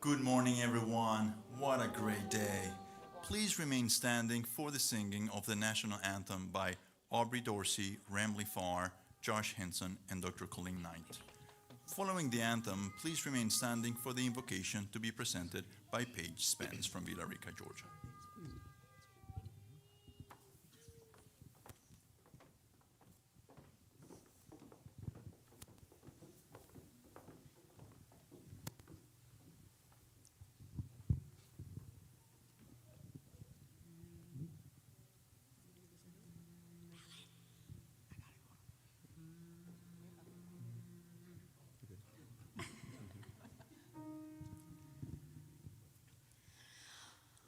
Good morning, everyone. What a great day. Please remain standing for the singing of the national anthem by Aubrey Dorsey, Ramley Farr, Josh Henson, and Dr. Colleen Knight. Following the anthem, please remain standing for the invocation to be presented by Paige Spence from Villa Rica, Georgia.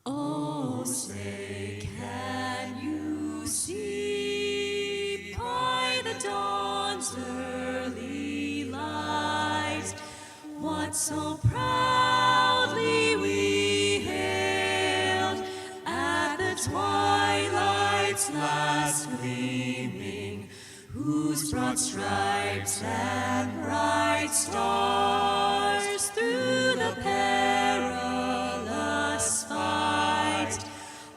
Oh, say, can you see by the dawn's early light what so proudly we hailed at the twilight's last gleaming, whose broad stripes and bright stars through the perilous fight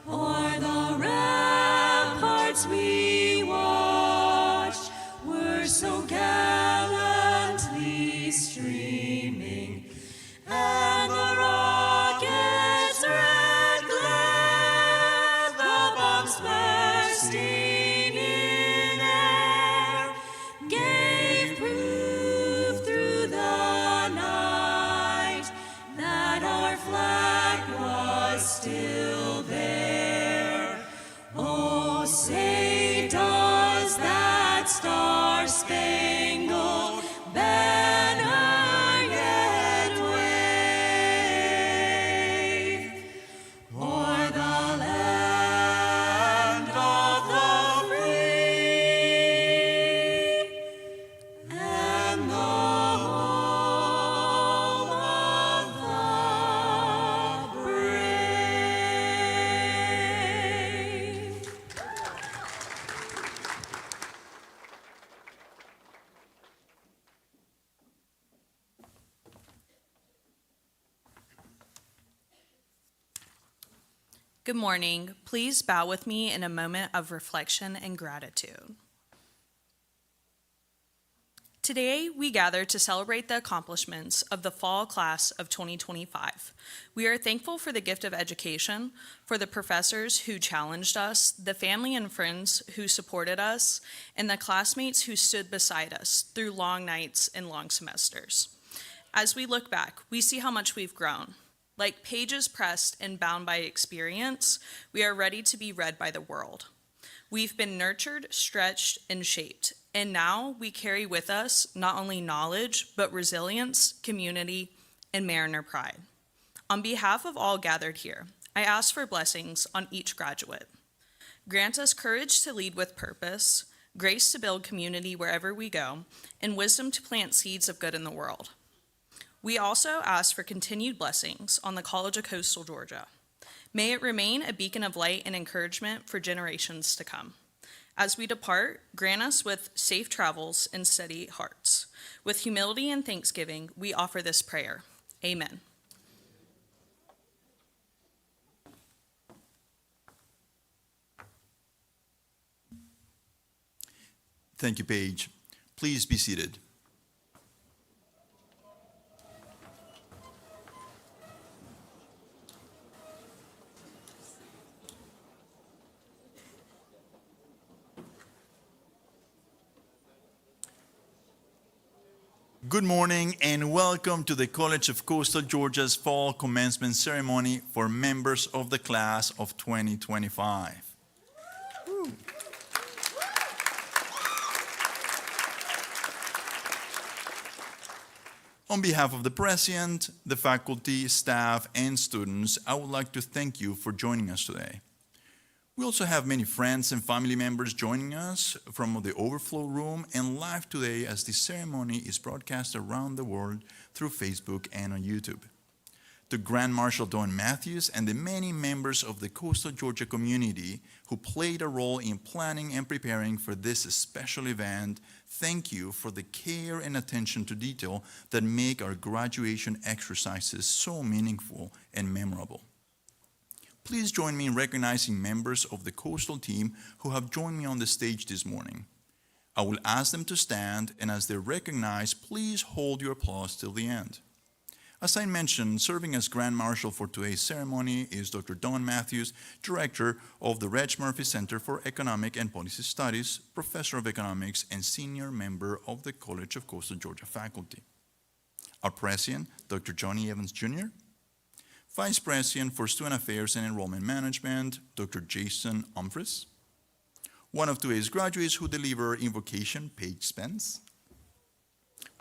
o'er the ramparts we watched were so gallantly streaming, and the rockets' red glare, the bombs bursting in air, gave proof through the night that our flag was still there. Oh, say, does that star-spangled banner yet wave o'er the land of the free and the home of the brave? Good morning. Please bow with me in a moment of reflection and gratitude. Today, we gather to celebrate the accomplishments of the fall class of 2025. We are thankful for the gift of education, for the professors who challenged us, the family and friends who supported us, and the classmates who stood beside us through long nights and long semesters. As we look back, we see how much we've grown. Like pages pressed and bound by experience, we are ready to be read by the world. We've been nurtured, stretched, and shaped, and now we carry with us not only knowledge, but resilience, community, and Mariner pride. On behalf of all gathered here, I ask for blessings on each graduate. Grant us courage to lead with purpose, grace to build community wherever we go, and wisdom to plant seeds of good in the world. We also ask for continued blessings on the College of Coastal Georgia. May it remain a beacon of light and encouragement for generations to come. As we depart, grant us with safe travels and steady hearts. With humility and thanksgiving, we offer this prayer. Amen. Thank you, Paige. Please be seated. Good morning and welcome to the College of Coastal Georgia's Fall Commencement Ceremony for members of the class of 2025. Woo. On behalf of the President, the faculty, staff, and students, I would like to thank you for joining us today. We also have many friends and family members joining us from the overflow room and live today as the ceremony is broadcast around the world through Facebook and on YouTube. to Grand Marshal Don Matthews and the many members of the Coastal Georgia community who played a role in planning and preparing for this special event, thank you for the care and attention to detail that make our graduation exercises so meaningful and memorable. Please join me in recognizing members of the Coastal team who have joined me on the stage this morning. I will ask them to stand, and as they're recognized, please hold your applause till the end. As I mentioned, serving as Grand Marshal for today's ceremony is Dr. Don Matthews, Director of the Reg Murphy Center for Economic and Policy Studies, Professor of Economics, and Senior Member of the College of Coastal Georgia faculty. Our President, Dr. Johnny Evans Jr., Vice President for Student Affairs and Enrollment Management, Dr. Jason Humphries, one of today's graduates who deliver invocation, Paige Spence,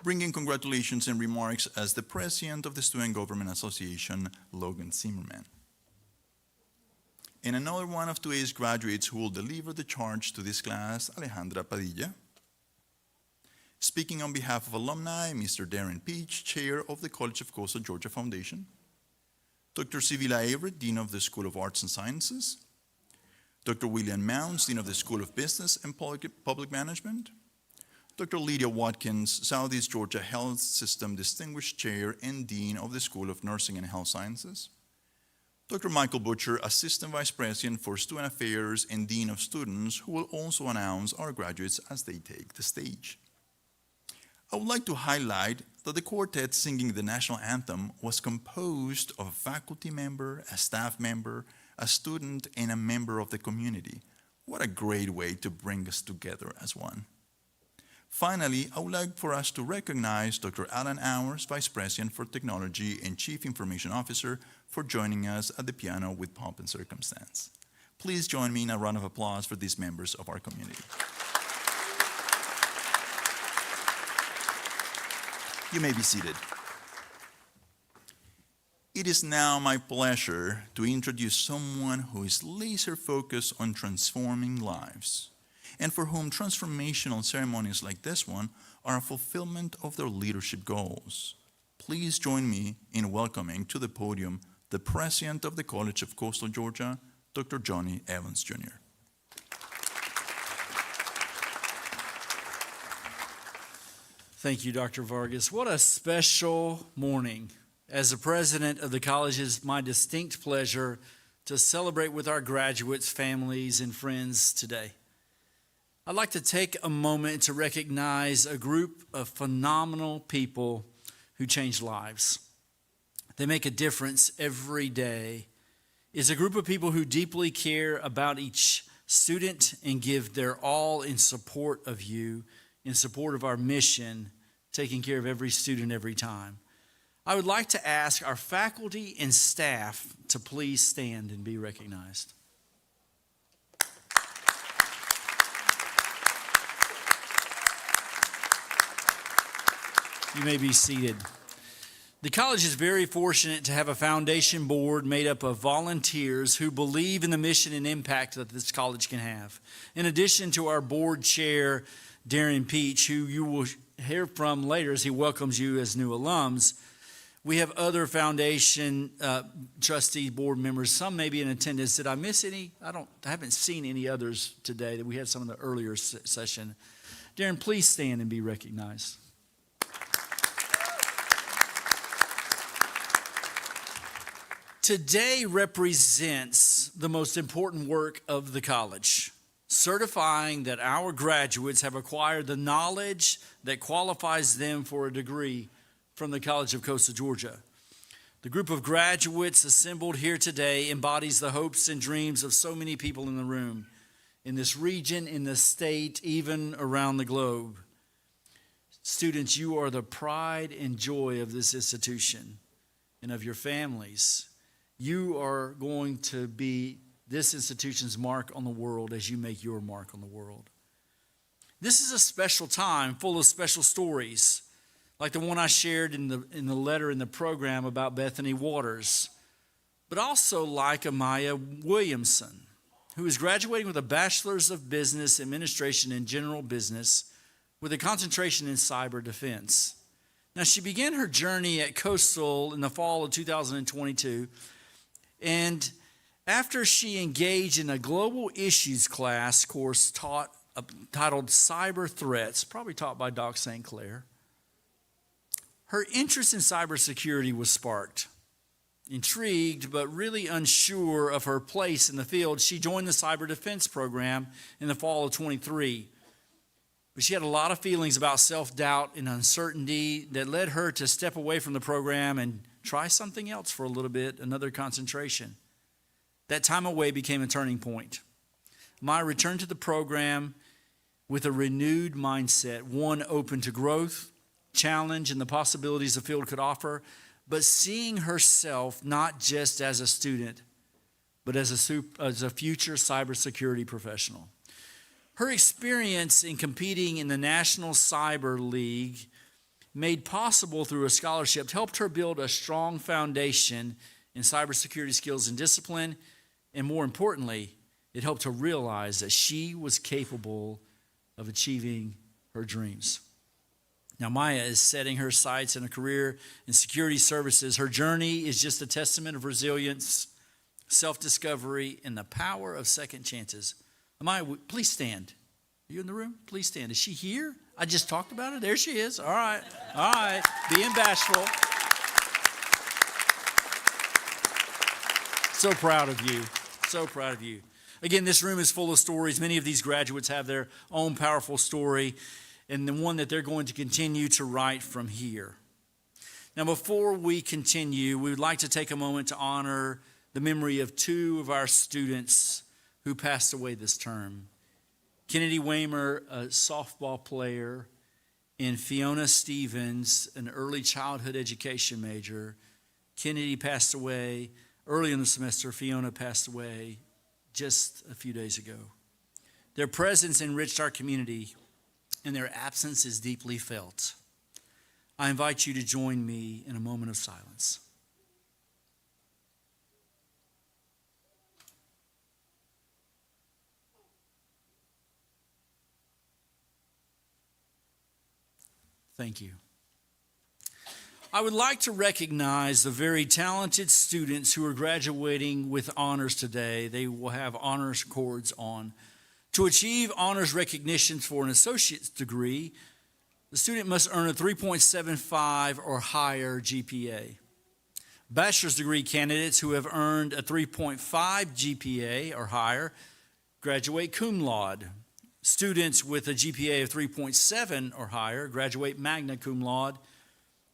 bringing congratulations and remarks as the President of the Student Government Association, Logan Zimmerman. And another one of today's graduates who will deliver the charge to this class, Alejandra Padilla. Speaking on behalf of alumni, Mr. Darren Peach, Chair of the College of Coastal Georgia Foundation, Dr. Sivila Everett, Dean of the School of Arts and Sciences, Dr. William Mounds, Dean of the School of Business and Public Management, Dr. Lydia Watkins, Southeast Georgia Health System Distinguished Chair and Dean of the School of Nursing and Health Sciences, Dr. Michael Butcher, Assistant Vice President for Student Affairs and Dean of Students, who will also announce our graduates as they take the stage. I would like to highlight that the quartet singing the national anthem was composed of a faculty member, a staff member, a student, and a member of the community. What a great way to bring us together as one. Finally, I would like for us to recognize Dr. Alan Hours, Vice President for Technology and Chief Information Officer, for joining us at the piano with pomp and circumstance. Please join me in a round of applause for these members of our community. You may be seated. It is now my pleasure to introduce someone who is laser focused on transforming lives, and for whom transformational ceremonies like this one are a fulfillment of their leadership goals. Please join me in welcoming to the podium the President of the College of Coastal Georgia, Dr. Johnny Evans Jr. Thank you, Dr. Vargas. What a special morning. As the president of the college, it is my distinct pleasure to celebrate with our graduates, families, and friends today. I'd like to take a moment to recognize a group of phenomenal people who change lives. They make a difference every day. It's a group of people who deeply care about each student and give their all in support of you, in support of our mission, taking care of every student every time. I would like to ask our faculty and staff to please stand and be recognized. You may be seated. The college is very fortunate to have a foundation board made up of volunteers who believe in the mission and impact that this college can have. In addition to our board chair, Darren Peach, who you will hear from later as he welcomes you as new alums, we have other foundation trustee board members. Some may be in attendance. Did I miss any? I haven't seen any others today. That we had some in the earlier session. Darren, please stand and be recognized. Today represents the most important work of the college, certifying that our graduates have acquired the knowledge that qualifies them for a degree from the College of Coastal Georgia. The group of graduates assembled here today embodies the hopes and dreams of so many people in the room, in this region, in the state, even around the globe. Students, you are the pride and joy of this institution and of your families. You are going to be this institution's mark on the world as you make your mark on the world. This is a special time full of special stories, like the one I shared in the letter in the program about Bethany Waters, but also like Amaya Williamson, who is graduating with a Bachelor's of Business Administration in General Business with a concentration in cyber defense. Now, she began her journey at Coastal in the fall of 2022, and after she engaged in a global issues class course titled Cyber Threats, probably taught by Doc St. Clair, her interest in cybersecurity was sparked. Intrigued, but really unsure of her place in the field, she joined the cyber defense program in the fall of 23. But she had a lot of feelings about self-doubt and uncertainty that led her to step away from the program and try something else for a little bit, another concentration. That time away became a turning point. Maya returned to the program with a renewed mindset, one open to growth, challenge, and the possibilities the field could offer, but seeing herself not just as a student, but as a future cybersecurity professional. Her experience in competing in the National Cyber League, made possible through a scholarship, helped her build a strong foundation in cybersecurity skills and discipline, and more importantly, it helped her realize that she was capable of achieving her dreams. Now, Maya is setting her sights in a career in security services. Her journey is just a testament of resilience, self-discovery, and the power of second chances. Maya, please stand. Are you in the room? Please stand. Is she here? I just talked about her. There she is. All right. All right. Being bashful. So proud of you. So proud of you. Again, this room is full of stories. Many of these graduates have their own powerful story, and the one that they're going to continue to write from here. Now, before we continue, we would like to take a moment to honor the memory of two of our students who passed away this term. Kennedy Waymer, a softball player, and Fiona Stevens, an early childhood education major. Kennedy passed away early in the semester. Fiona passed away just a few days ago. Their presence enriched our community, and their absence is deeply felt. I invite you to join me in a moment of silence. Thank you. I would like to recognize the very talented students who are graduating with honors today. They will have honors cords on. To achieve honors recognitions for an associate's degree, the student must earn a 3.75 or higher GPA. Bachelor's degree candidates who have earned a 3.5 GPA or higher graduate cum laude. Students with a GPA of 3.7 or higher graduate magna cum laude.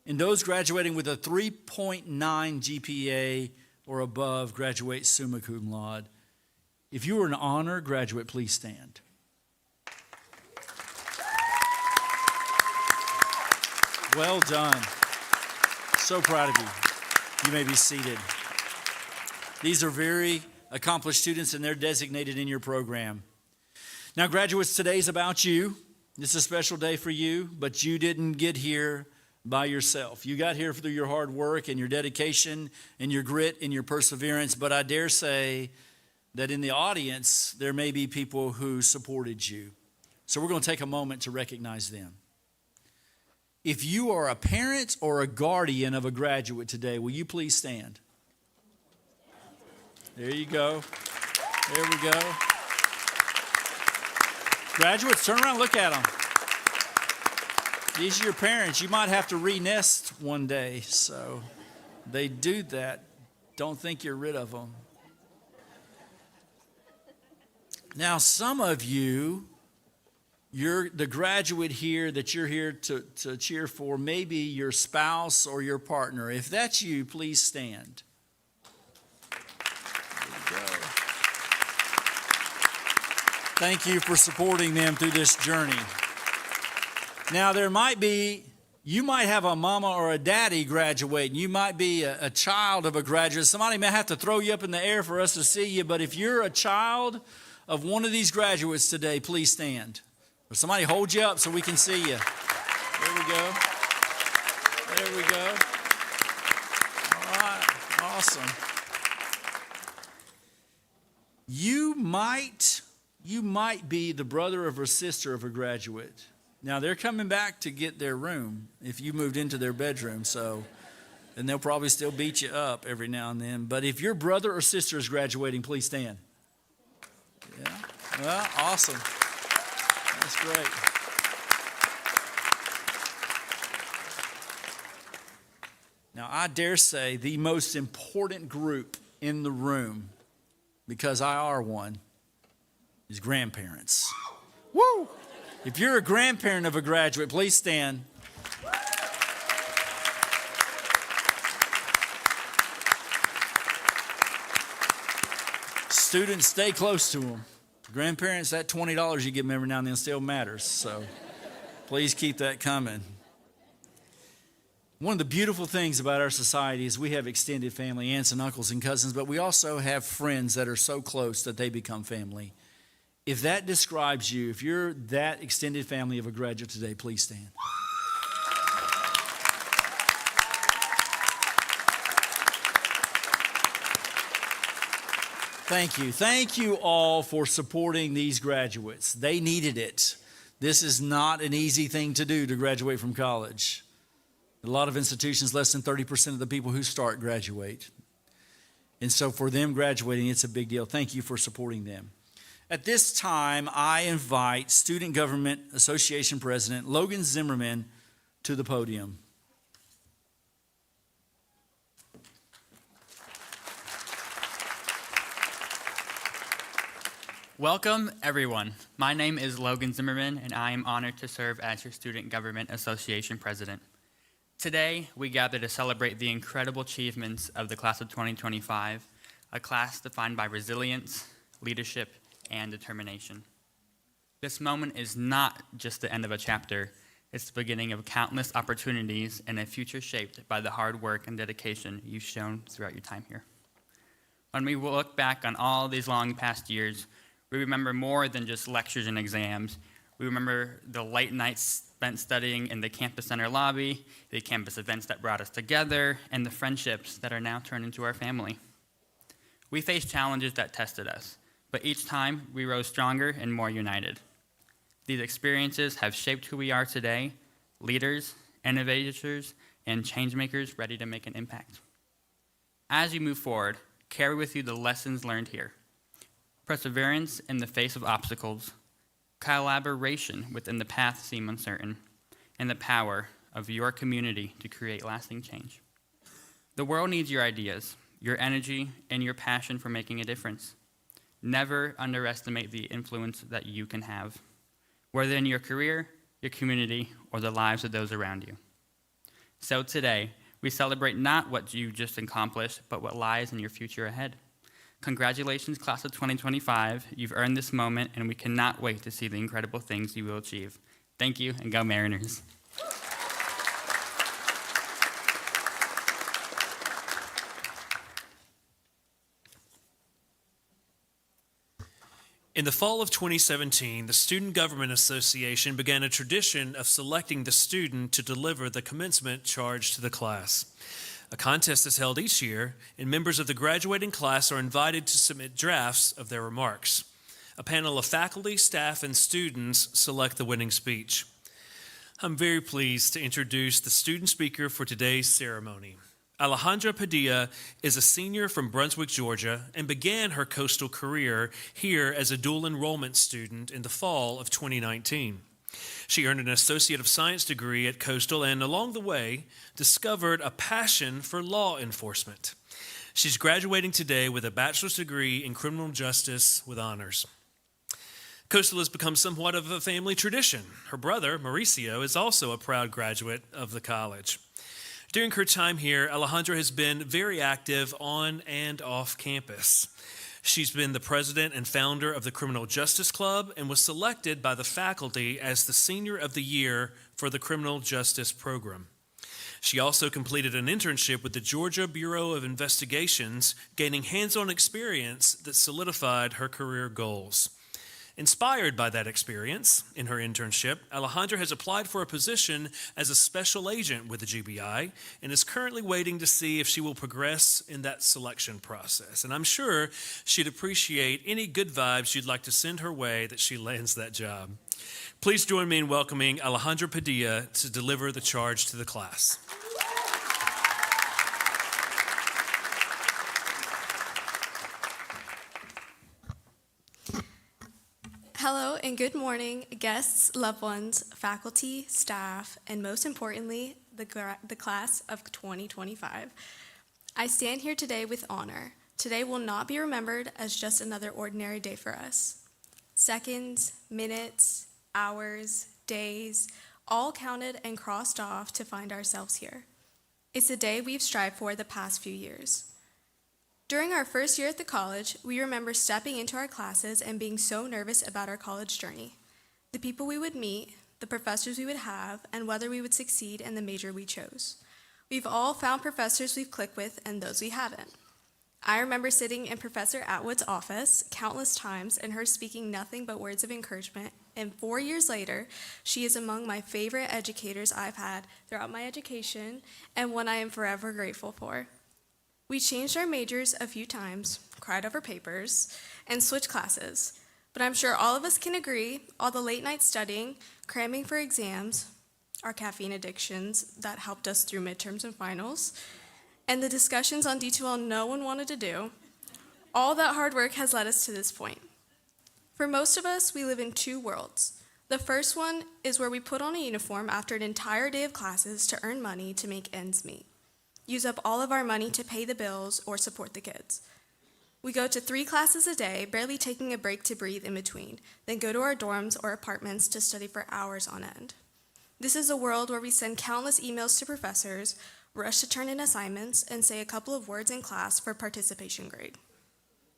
And those graduating with a 3.9 GPA or above graduate summa cum laude. If you are an honor graduate, please stand. Well done. So proud of you. You may be seated. These are very accomplished students, and they're designated in your program. Now, graduates, today's about you. It's a special day for you, but you didn't get here by yourself. You got here through your hard work and your dedication and your grit and your perseverance, but I dare say that in the audience, there may be people who supported you. So we're going to take a moment to recognize them. If you are a parent or a guardian of a graduate today, will you please stand? There you go. There we go. Graduates, turn around, look at them. These are your parents. You might have to re-nest one day, so they do that. Don't think you're rid of them. Now, some of you, you're the graduate here that you're here to cheer for, maybe your spouse or your partner. If that's you, please stand. There you go. Thank you for supporting them through this journey. Now, you might have a mama or a daddy graduating. You might be a child of a graduate. Somebody may have to throw you up in the air for us to see you, but if you're a child of one of these graduates today, please stand. Or somebody hold you up so we can see you. There we go. There we go. All right. Awesome. You might be the brother or sister of a graduate. Now, they're coming back to get their room if you moved into their bedroom, and they'll probably still beat you up every now and then. But if your brother or sister is graduating, please stand. Yeah, well, awesome. That's great. Now, I dare say the most important group in the room, because I are one, is grandparents. Woo! If you're a grandparent of a graduate, please stand. Students, stay close to them. Grandparents, that $20 you give them every now and then still matters, so please keep that coming. One of the beautiful things about our society is we have extended family, aunts and uncles and cousins, but we also have friends that are so close that they become family. If that describes you, if you're that extended family of a graduate today, please stand. Thank you. Thank you all for supporting these graduates. They needed it. This is not an easy thing to do, to graduate from college. A lot of institutions, less than 30% of the people who start graduate. And so for them graduating, it's a big deal. Thank you for supporting them. At this time, I invite Student Government Association President Logan Zimmerman to the podium. Welcome, everyone. My name is Logan Zimmerman, and I am honored to serve as your Student Government Association President. Today, we gather to celebrate the incredible achievements of the class of 2025, a class defined by resilience, leadership, and determination. This moment is not just the end of a chapter, it's the beginning of countless opportunities and a future shaped by the hard work and dedication you've shown throughout your time here. When we look back on all these long past years, we remember more than just lectures and exams. We remember the late nights spent studying in the campus center lobby, the campus events that brought us together, and the friendships that are now turned into our family. We faced challenges that tested us, but each time we rose stronger and more united. These experiences have shaped who we are today, leaders, innovators, and changemakers ready to make an impact. As you move forward, carry with you the lessons learned here. Perseverance in the face of obstacles, collaboration within the path seem uncertain, and the power of your community to create lasting change. The world needs your ideas, your energy, and your passion for making a difference. Never underestimate the influence that you can have, whether in your career, your community, or the lives of those around you. So today, we celebrate not what you just accomplished, but what lies in your future ahead. Congratulations, class of 2025. You've earned this moment, and we cannot wait to see the incredible things you will achieve. Thank you, and go Mariners. In the fall of 2017, the Student Government Association began a tradition of selecting the student to deliver the commencement charge to the class. A contest is held each year, and members of the graduating class are invited to submit drafts of their remarks. A panel of faculty, staff, and students select the winning speech. I'm very pleased to introduce the student speaker for today's ceremony. Alejandra Padilla is a senior from Brunswick, Georgia, and began her coastal career here as a dual enrollment student in the fall of 2019. She earned an Associate of Science degree at Coastal and, along the way, discovered a passion for law enforcement. She's graduating today with a bachelor's degree in criminal justice with honors. Coastal has become somewhat of a family tradition. Her brother, Mauricio, is also a proud graduate of the college. During her time here, Alejandra has been very active on and off campus. She's been the president and founder of the Criminal Justice Club and was selected by the faculty as the Senior of the Year for the Criminal Justice Program. She also completed an internship with the Georgia Bureau of Investigations, gaining hands-on experience that solidified her career goals. Inspired by that experience in her internship, Alejandra has applied for a position as a special agent with the GBI and is currently waiting to see if she will progress in that selection process. And I'm sure she'd appreciate any good vibes you'd like to send her way that she lands that job. Please join me in welcoming Alejandra Padilla to deliver the charge to the class. Hello and good morning, guests, loved ones, faculty, staff, and most importantly, the class of 2025. I stand here today with honor. Today will not be remembered as just another ordinary day for us. Seconds, minutes, hours, days, all counted and crossed off to find ourselves here. It's a day we've strived for the past few years. During our first year at the college, we remember stepping into our classes and being so nervous about our college journey, the people we would meet, the professors we would have, and whether we would succeed in the major we chose. We've all found professors we've clicked with and those we haven't. I remember sitting in Professor Atwood's office countless times and her speaking nothing but words of encouragement, and 4 years later, she is among my favorite educators I've had throughout my education and one I am forever grateful for. We changed our majors a few times, cried over papers, and switched classes. But I'm sure all of us can agree, all the late night studying, cramming for exams, our caffeine addictions that helped us through midterms and finals, and the discussions on D2L no one wanted to do, all that hard work has led us to this point. For most of us, we live in two worlds. The first one is where we put on a uniform after an entire day of classes to earn money to make ends meet. Use up all of our money to pay the bills or support the kids. We go to 3 classes a day, barely taking a break to breathe in between, then go to our dorms or apartments to study for hours on end. This is a world where we send countless emails to professors, rush to turn in assignments, and say a couple of words in class for participation grade.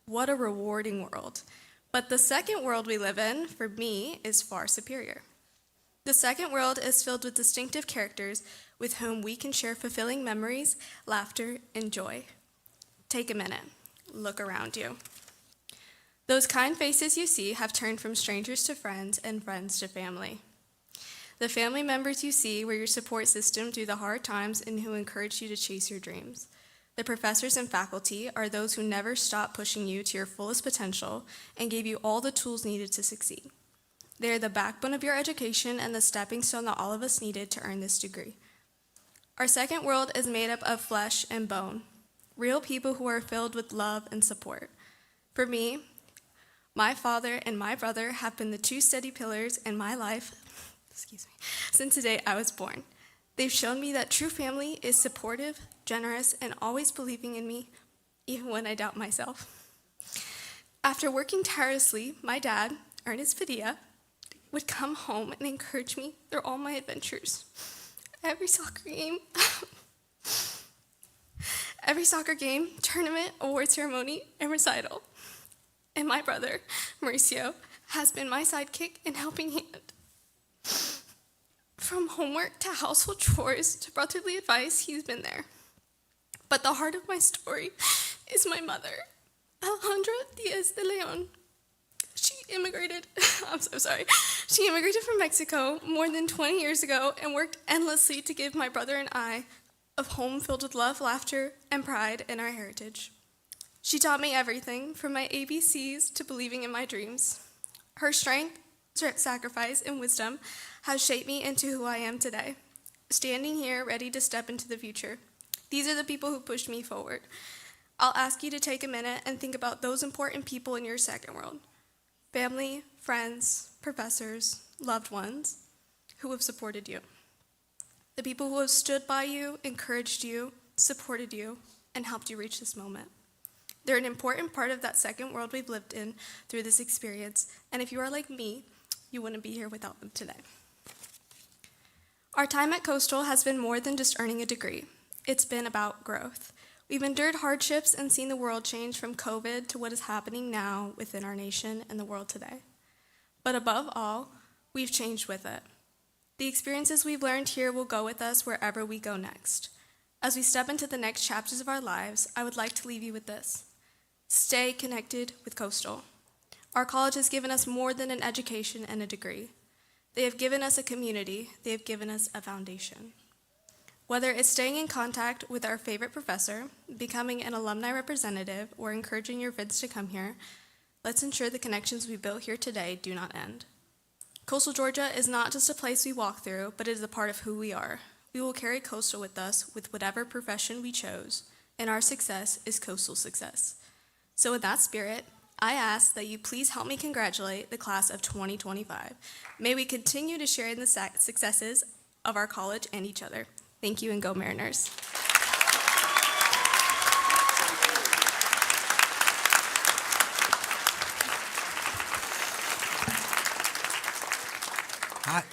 What a rewarding world. But the second world we live in, for me, is far superior. The second world is filled with distinctive characters with whom we can share fulfilling memories, laughter, and joy. Take a minute. Look around you. Those kind faces you see have turned from strangers to friends and friends to family. The family members you see were your support system through the hard times and who encouraged you to chase your dreams. The professors and faculty are those who never stop pushing you to your fullest potential and gave you all the tools needed to succeed. They are the backbone of your education and the stepping stone that all of us needed to earn this degree. Our second world is made up of flesh and bone, real people who are filled with love and support. For me, my father and my brother have been the 2 steady pillars in my life, since the day I was born. They've shown me that true family is supportive, generous, and always believing in me, even when I doubt myself. After working tirelessly, my dad, Ernest Padilla, would come home and encourage me through all my adventures. Every soccer game, tournament, award ceremony, and recital. And my brother, Mauricio, has been my sidekick and helping hand. From homework to household chores to brotherly advice, he's been there. But the heart of my story is my mother, Alejandra Diaz de Leon. She immigrated from Mexico more than 20 years ago and worked endlessly to give my brother and I a home filled with love, laughter, and pride in our heritage. She taught me everything from my ABCs to believing in my dreams. Her strength, sacrifice, and wisdom has shaped me into who I am today, standing here ready to step into the future. These are the people who pushed me forward. I'll ask you to take a minute and think about those important people in your second world. Family, friends, professors, loved ones who have supported you. The people who have stood by you, encouraged you, supported you, and helped you reach this moment. They're an important part of that second world we've lived in through this experience, and if you are like me, you wouldn't be here without them today. Our time at Coastal has been more than just earning a degree. It's been about growth. We've endured hardships and seen the world change from COVID to what is happening now within our nation and the world today. But above all, we've changed with it. The experiences we've learned here will go with us wherever we go next. As we step into the next chapters of our lives, I would like to leave you with this. Stay connected with Coastal. Our college has given us more than an education and a degree. They have given us a community. They have given us a foundation. Whether it's staying in contact with our favorite professor, becoming an alumni representative, or encouraging your kids to come here, let's ensure the connections we built here today do not end. Coastal Georgia is not just a place we walk through, but it is a part of who we are. We will carry Coastal with us with whatever profession we chose, and our success is Coastal success. So with that spirit, I ask that you please help me congratulate the class of 2025. May we continue to share in the successes of our college and each other. Thank you, and go Mariners.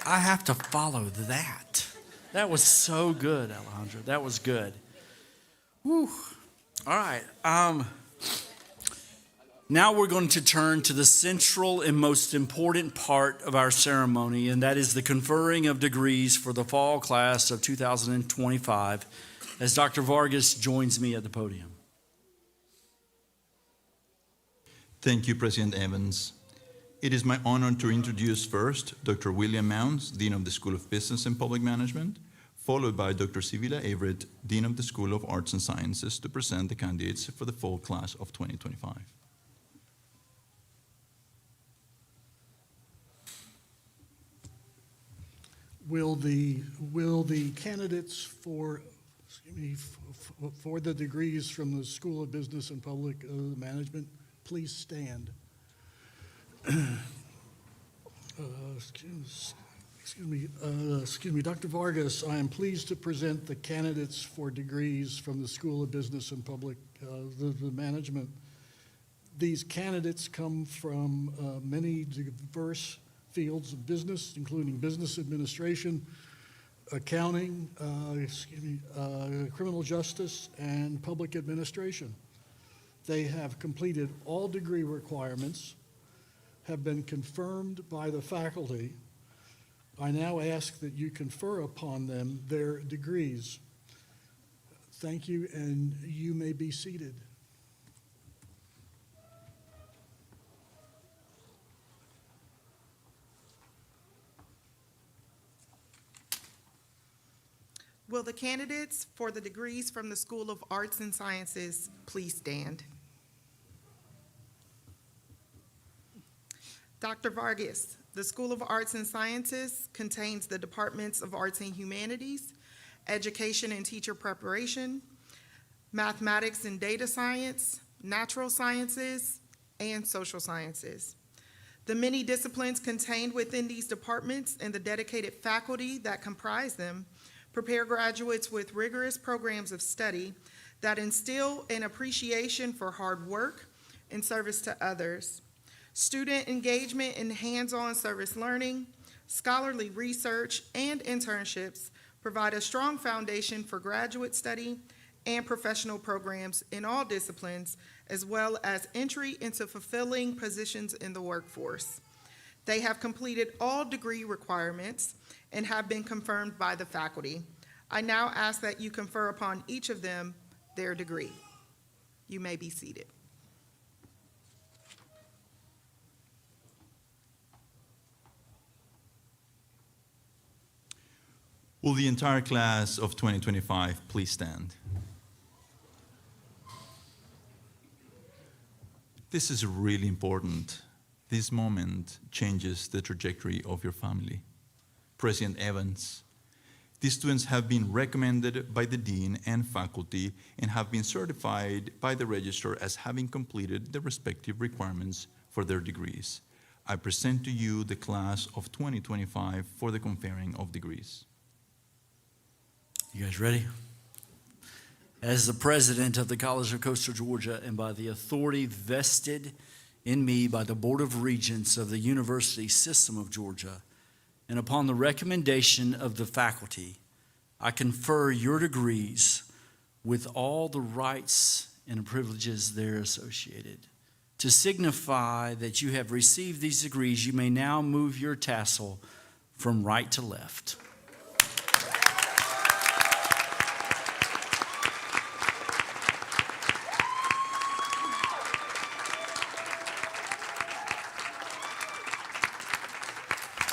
I have to follow that. That was so good, Alejandra. That was good. Whew. All right. Now we're going to turn to the central and most important part of our ceremony, and that is the conferring of degrees for the fall class of 2025, as Dr. Vargas joins me at the podium. Thank you, President Evans. It is my honor to introduce first Dr. William Mounds, Dean of the School of Business and Public Management, followed by Dr. Sibila Everett, Dean of the School of Arts and Sciences, to present the candidates for the fall class of 2025. Will the candidates for the degrees from the School of Business and Public Management please stand? Excuse me, Dr. Vargas, I am pleased to present the candidates for degrees from the School of Business and Public Management. These candidates come from many diverse fields of business, including business administration, accounting, criminal justice, and public administration. They have completed all degree requirements, have been confirmed by the faculty. I now ask that you confer upon them their degrees. Thank you, and you may be seated. Will the candidates for the degrees from the School of Arts and Sciences please stand? Dr. Vargas, the School of Arts and Sciences contains the departments of Arts and Humanities, Education and Teacher Preparation, Mathematics and Data Science, Natural Sciences, and Social Sciences. The many disciplines contained within these departments and the dedicated faculty that comprise them prepare graduates with rigorous programs of study that instill an appreciation for hard work and service to others. Student engagement in hands-on service learning, scholarly research, and internships provide a strong foundation for graduate study and professional programs in all disciplines, as well as entry into fulfilling positions in the workforce. They have completed all degree requirements and have been confirmed by the faculty. I now ask that you confer upon each of them their degree. You may be seated. Will the entire class of 2025 please stand? This is really important. This moment changes the trajectory of your family. President Evans, these students have been recommended by the dean and faculty and have been certified by the registrar as having completed the respective requirements for their degrees. I present to you the class of 2025 for the conferring of degrees. You guys ready? As the president of the College of Coastal Georgia and by the authority vested in me by the Board of Regents of the University System of Georgia, and upon the recommendation of the faculty, I confer your degrees with all the rights and privileges there associated. To signify that you have received these degrees, you may now move your tassel from right to left.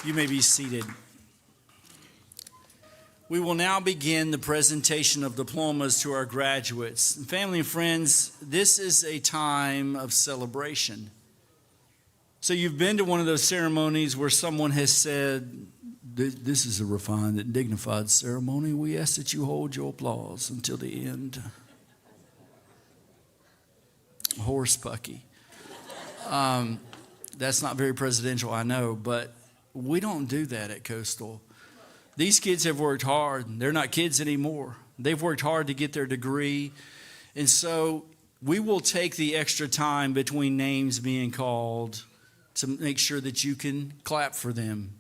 You may be seated. We will now begin the presentation of diplomas to our graduates. Family and friends, this is a time of celebration. So you've been to one of those ceremonies where someone has said, "This is a refined and dignified ceremony. We ask that you hold your applause until the end." Horse pucky. That's not very presidential, I know, but we don't do that at Coastal. These kids have worked hard. They're not kids anymore. They've worked hard to get their degree. And so we will take the extra time between names being called to make sure that you can clap for them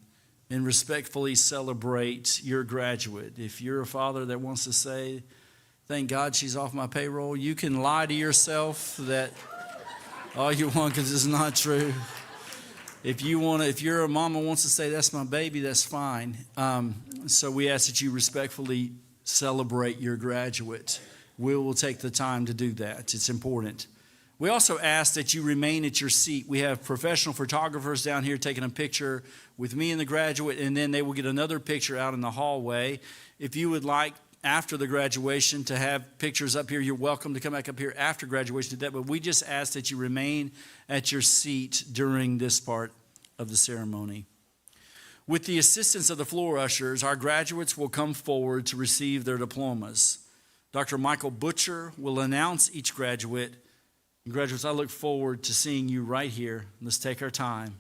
and respectfully celebrate your graduate. If you're a father that wants to say, "Thank God she's off my payroll," you can lie to yourself that all you want, because it's not true. If you're a mom who wants to say, "That's my baby," that's fine. So we ask that you respectfully celebrate your graduate. We will take the time to do that. It's important. We also ask that you remain at your seat. We have professional photographers down here taking a picture with me and the graduate, and then they will get another picture out in the hallway. If you would like, after the graduation, to have pictures up here, you're welcome to come back up here after graduation to do that, but we just ask that you remain at your seat during this part of the ceremony. With the assistance of the floor ushers, our graduates will come forward to receive their diplomas. Dr. Michael Butcher will announce each graduate. And graduates, I look forward to seeing you right here. Let's take our time.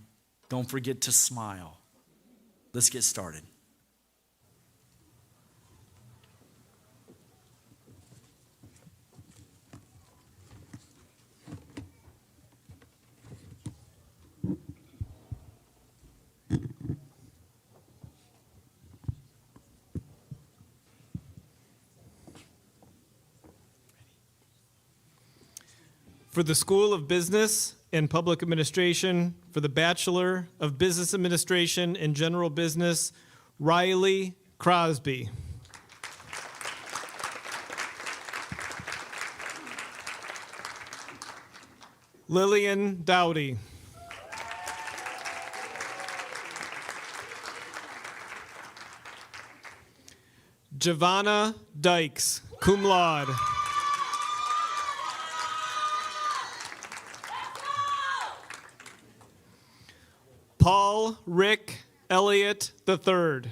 Don't forget to smile. Let's get started. For the School of Business and Public Administration, for the Bachelor of Business Administration and General Business, Riley Crosby. Lillian Dowdy. Giovanna Dykes, cum laude. Paul Rick Elliott III.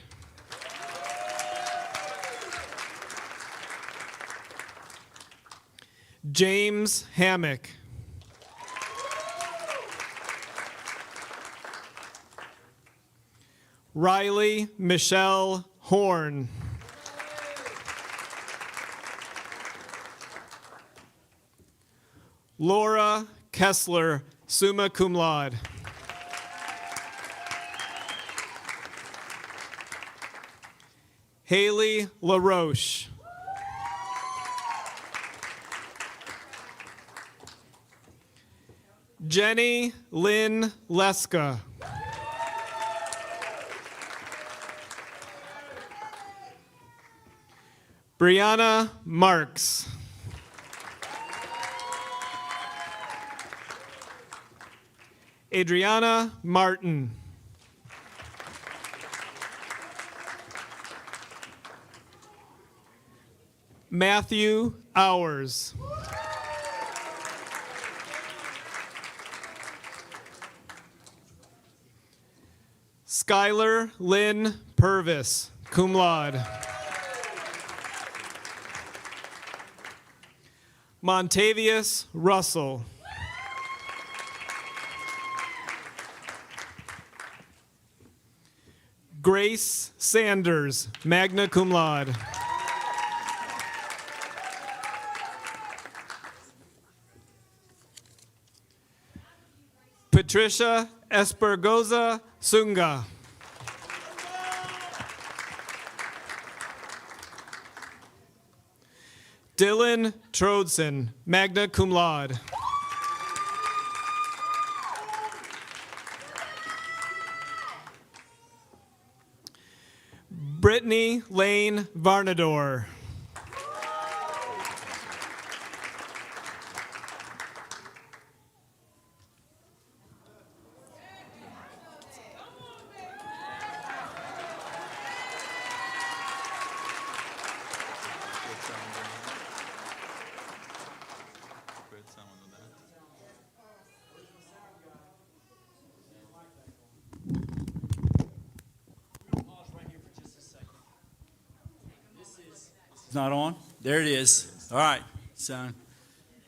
James Hammock. Riley Michelle Horn. Laura Kessler, summa cum laude. Haley LaRoche. Jenny Lynn Leska. Brianna Marks. Adriana Martin. Matthew Hours. Skylar Lynn Purvis, cum laude. Montavious Russell. Grace Sanders, magna cum laude. Patricia Espergoza Sunga. Dylan Trodson, magna cum laude. Brittany Lane Varnador. It's not on? There it is. All right, son.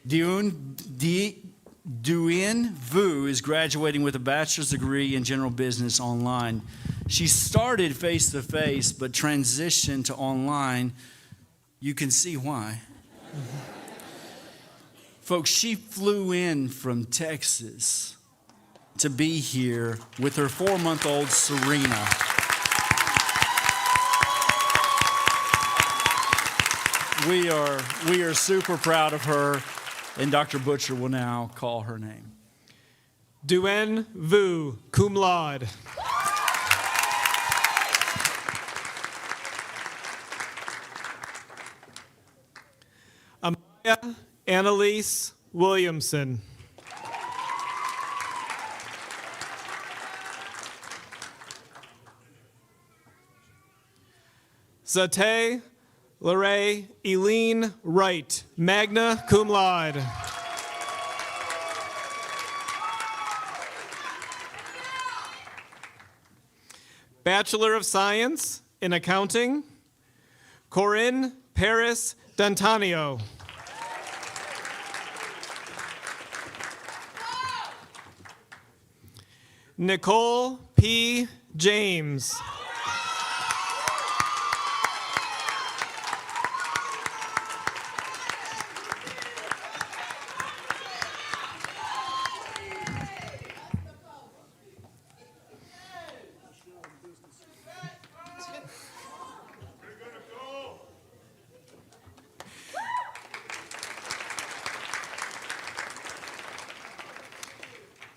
Duyen Vu is graduating with a bachelor's degree in general business online. She started face-to-face, but transitioned to online. You can see why. Folks, she flew in from Texas to be here with her 4-month-old Serena. We are super proud of her, and Dr. Butcher will now call her name. Duyen Vu, cum laude. Amaya Annalise Williamson. Zate Larae Eileen Wright, magna cum laude. Bachelor of Science in Accounting, Corinne Paris D'Antonio. Nicole P. James.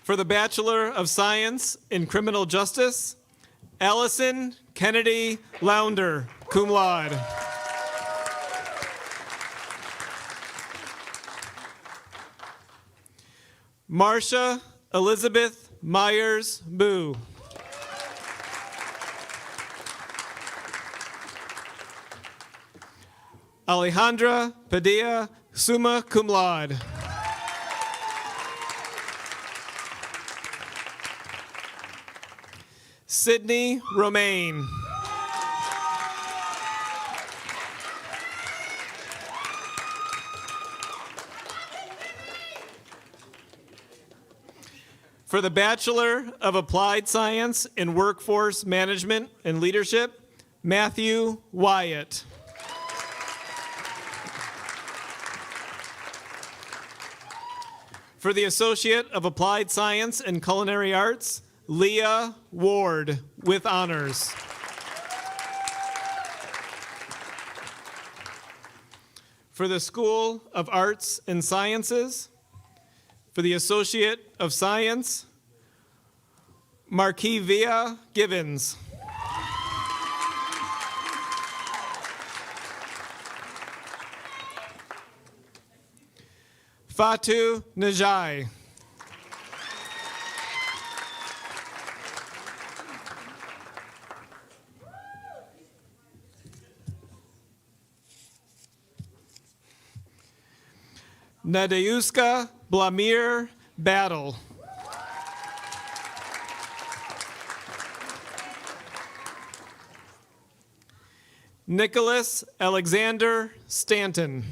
For the Bachelor of Science in Criminal Justice, Allison Kennedy Lounder, cum laude. Marcia Elizabeth Myers Boo. Alejandra Padilla, summa cum laude. Sydney Romaine. For the Bachelor of Applied Science in Workforce Management and Leadership, Matthew Wyatt. For the Associate of Applied Science in Culinary Arts, Leah Ward, with honors. For the School of Arts and Sciences, for the Associate of Science, Marquivia Givens. Fatu Najai. Nadeuska Blamir Battle. Nicholas Alexander Stanton.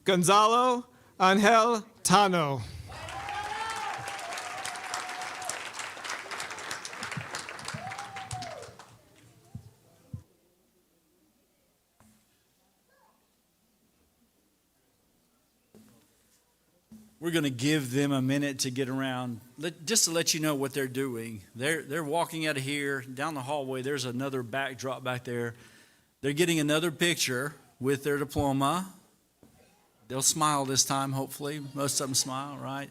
Gonzalo Angel Tano. We're going to give them a minute to get around, just to let you know what they're doing. They're walking out of here, down the hallway. There's another backdrop back there. They're getting another picture with their diploma. They'll smile this time, hopefully. Most of them smile, right?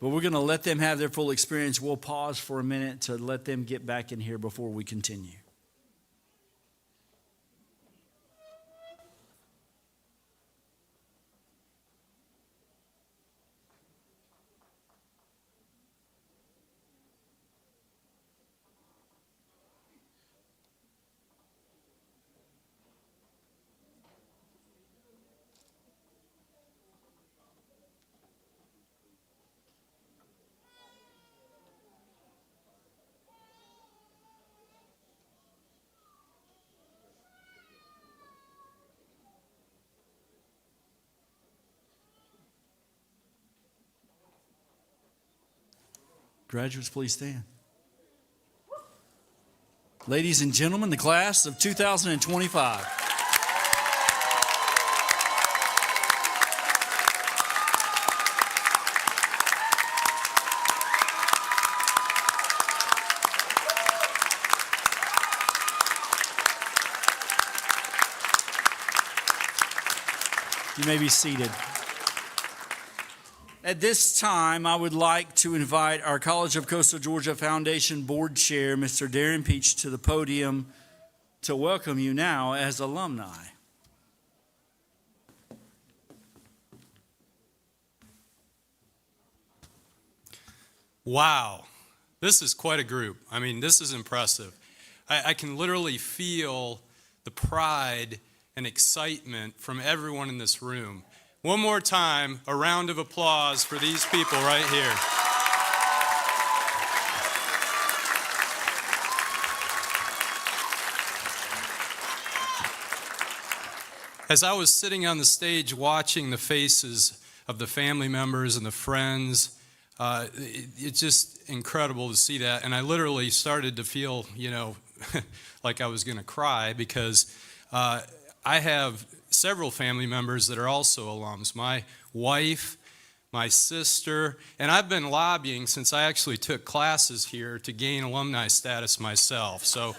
But we're going to let them have their full experience. We'll pause for a minute to let them get back in here before we continue. Graduates, please stand. Ladies and gentlemen, the class of 2025. You may be seated. At this time, I would like to invite our College of Coastal Georgia Foundation Board Chair, Mr. Darren Peach, to the podium to welcome you now as alumni. Wow, this is quite a group. I mean, this is impressive. I can literally feel the pride and excitement from everyone in this room. One more time, a round of applause for these people right here. As I was sitting on the stage watching the faces of the family members and the friends, it's just incredible to see that. And I literally started to feel, like I was going to cry because I have several family members that are also alums. My wife, my sister, and I've been lobbying since I actually took classes here to gain alumni status myself. So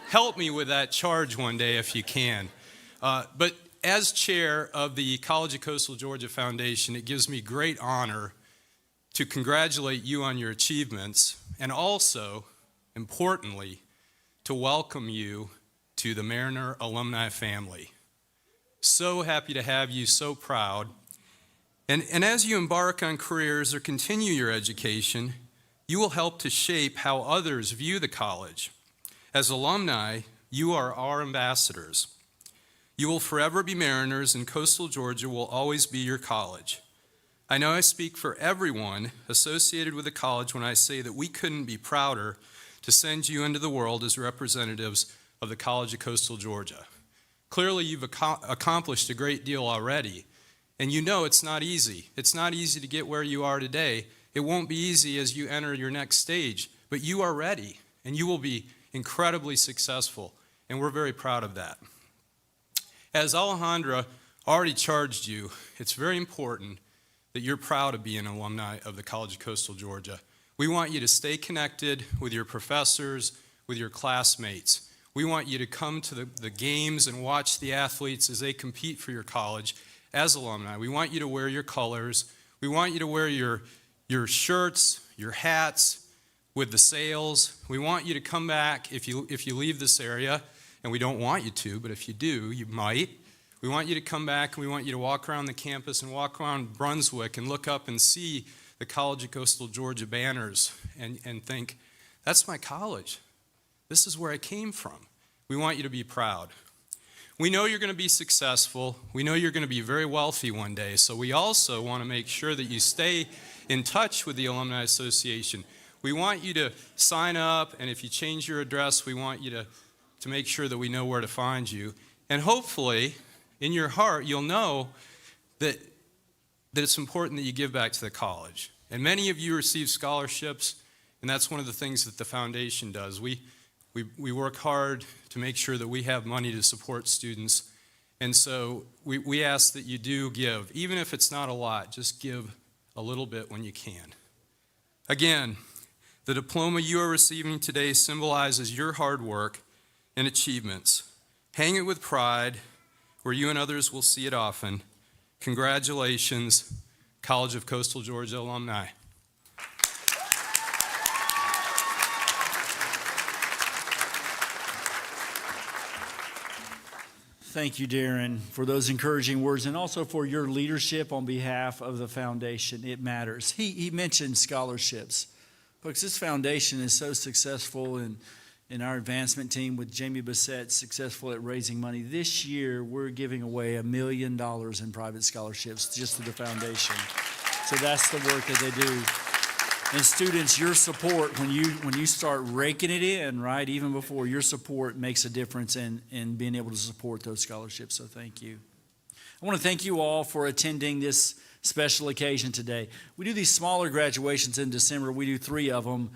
help me with that charge one day if you can. But as chair of the College of Coastal Georgia Foundation, it gives me great honor to congratulate you on your achievements and also, importantly, to welcome you to the Mariner alumni family. So happy to have you, so proud. And as you embark on careers or continue your education, you will help to shape how others view the college. As alumni, you are our ambassadors. You will forever be Mariners, and Coastal Georgia will always be your college. I know I speak for everyone associated with the college when I say that we couldn't be prouder to send you into the world as representatives of the College of Coastal Georgia. Clearly, you've accomplished a great deal already, and you know it's not easy. It's not easy to get where you are today. It won't be easy as you enter your next stage, but you are ready, and you will be incredibly successful, and we're very proud of that. As Alejandra already charged you, it's very important that you're proud to be an alumni of the College of Coastal Georgia. We want you to stay connected with your professors, with your classmates. We want you to come to the games and watch the athletes as they compete for your college as alumni. We want you to wear your colors. We want you to wear your shirts, your hats with the sails. We want you to come back if you leave this area, and we don't want you to, but if you do, you might. We want you to come back, and we want you to walk around the campus and walk around Brunswick and look up and see the College of Coastal Georgia banners and think, that's my college. This is where I came from. We want you to be proud. We know you're going to be successful. We know you're going to be very wealthy one day, so we also want to make sure that you stay in touch with the Alumni Association. We want you to sign up, and if you change your address, we want you to make sure that we know where to find you. And hopefully, in your heart, you'll know that it's important that you give back to the college. And many of you receive scholarships, and that's one of the things that the foundation does. We work hard to make sure that we have money to support students. And so we ask that you do give. Even if it's not a lot, just give a little bit when you can. Again, the diploma you are receiving today symbolizes your hard work and achievements. Hang it with pride, where you and others will see it often. Congratulations, College of Coastal Georgia alumni. Thank you, Darren, for those encouraging words and also for your leadership on behalf of the foundation. It matters. He mentioned scholarships because this foundation is so successful in our advancement team with Jamie Bissett successful at raising money. This year, we're giving away $1 million in private scholarships just to the foundation. So that's the work that they do. And students, your support, when you start raking it in, right, even before, your support makes a difference in being able to support those scholarships. So thank you. I want to thank you all for attending this special occasion today. We do these smaller graduations in December. We do 3 of them.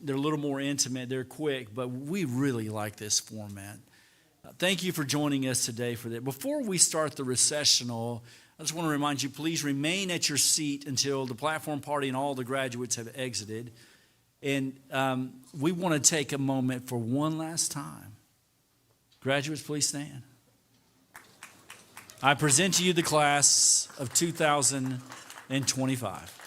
They're a little more intimate. They're quick, but we really like this format. Thank you for joining us today for that. Before we start the recessional, I just want to remind you, please remain at your seat until the platform party and all the graduates have exited. And we want to take a moment for one last time. Graduates, please stand. I present to you the class of 2025.